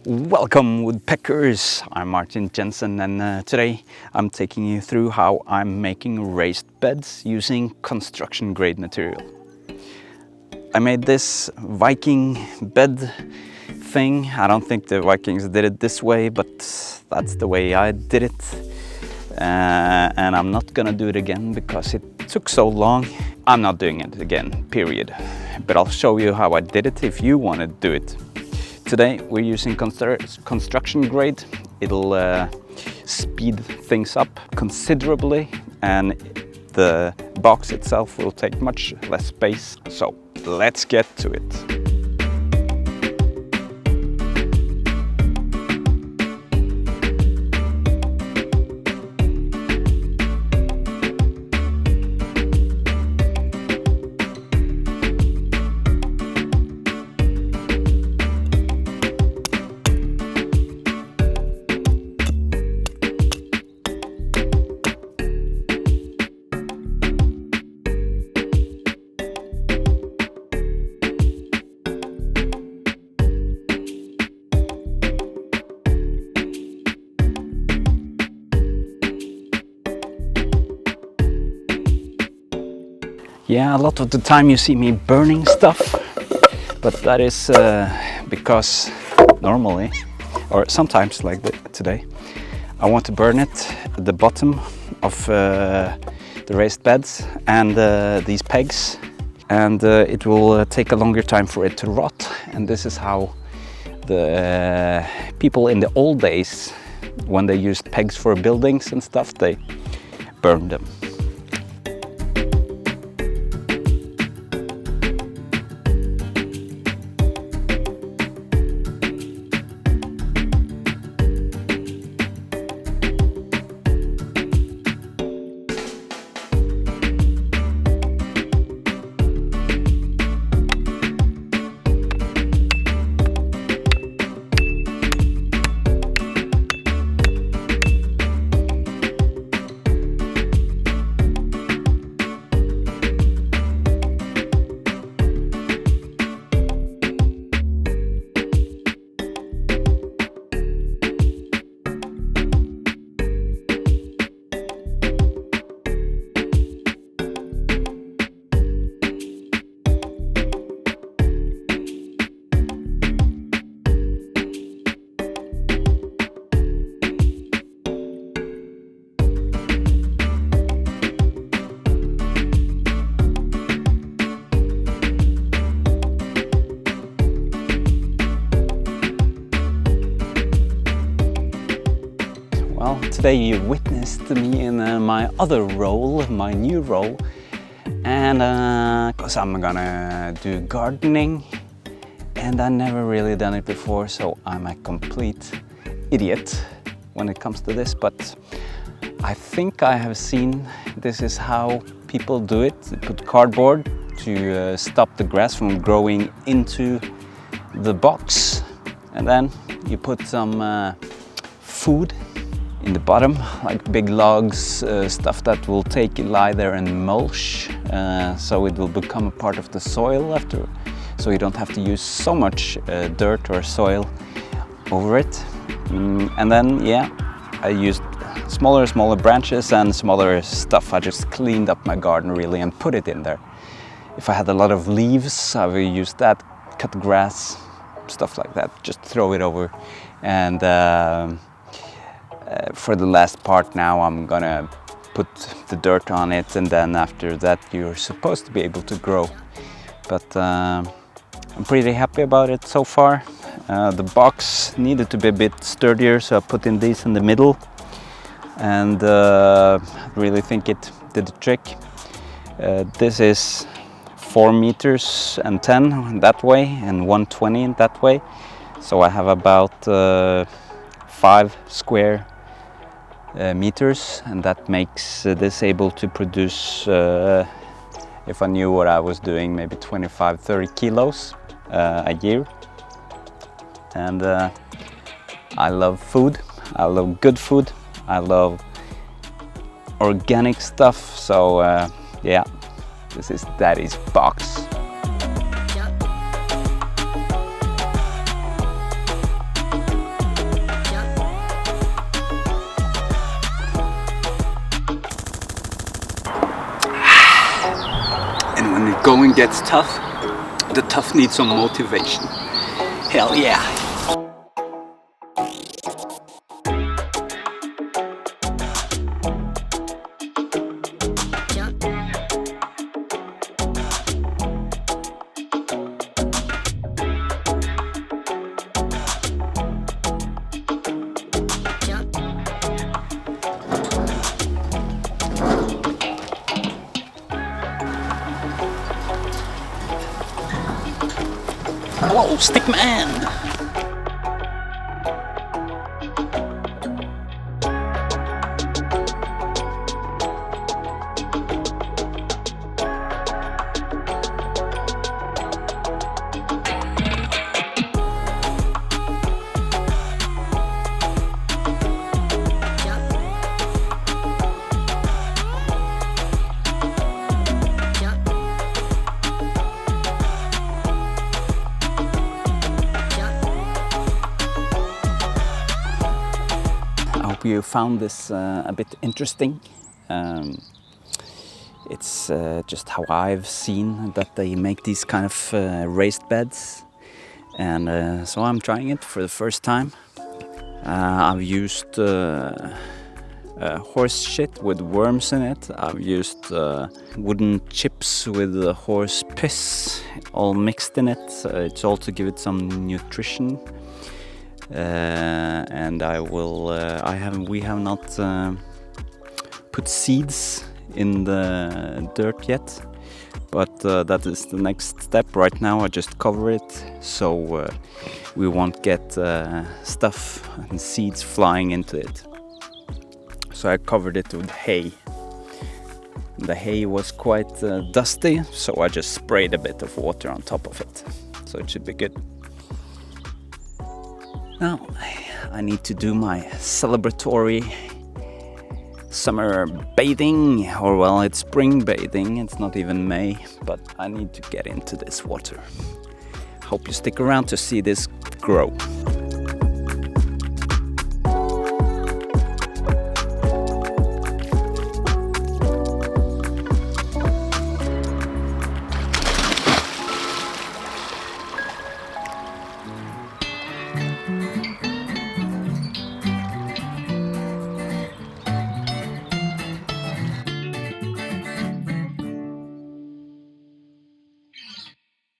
Welcome woodpeckers, I'm Martin Jensen and today I'm taking you through how I'm making raised beds using construction grade material. I made this Viking bed thing. I don't think the Vikings did it this way, but that's the way I did it. And I'm not gonna do it again because it took so long. I'm not doing it again, period. But I'll show you how I did it if you want to do it. Today we're using construction grade. It'll speed things up considerably and the box itself will take much less space. So let's get to it. Yeah, a lot of the time you see me burning stuff, but that is because normally, or sometimes like today, I want to burn it at the bottom of the raised beds and these pegs, and it will take a longer time for it to rot. And this is how the people in the old days, when they used pegs for buildings and stuff, they burned them. Well, today you witnessed me in my other role, my new role, and because I'm gonna do gardening, and I never really done it before, so I'm a complete idiot when it comes to this, but I think I have seen this is how people do it. They put cardboard to stop the grass from growing into the box, and then you put some food in the bottom, like big logs, stuff that will lie there and mulch, so it will become a part of the soil after, so you don't have to use so much dirt or soil over it. And then, yeah, I used smaller branches and smaller stuff. I just cleaned up my garden really and put it in there. If I had a lot of leaves, I would use that, cut grass, stuff like that, just throw it over. And for the last part now, I'm gonna put the dirt on it, and then after that you're supposed to be able to grow. But I'm pretty happy about it so far. The box needed to be a bit sturdier, so I put in these in the middle, and I really think it did the trick. This is 4 meters and 10 that way and 120 that way, so I have about 5 square meters, and that makes this able to produce, if I knew what I was doing, maybe 25-30 kilos a year. And I love food, I love good food, I love organic stuff, so yeah, this is Daddy's box. going gets tough, the tough need some motivation. Hell yeah! Hello, Stickman! I hope you found this a bit interesting. It's just how I've seen that they make these kind of raised beds, and so I'm trying it for the first time. I've used horse shit with worms in it. I've used wooden chips with horse piss all mixed in it. It's all to give it some nutrition. And we have not put seeds in the dirt yet, but that is the next step. Right now I just cover it so we won't get stuff and seeds flying into it. So I covered it with hay. The hay was quite dusty, so I just sprayed a bit of water on top of it, so it should be good. Now, I need to do my celebratory summer bathing, or well, it's spring bathing, it's not even May, but I need to get into this water. Hope you stick around to see this grow.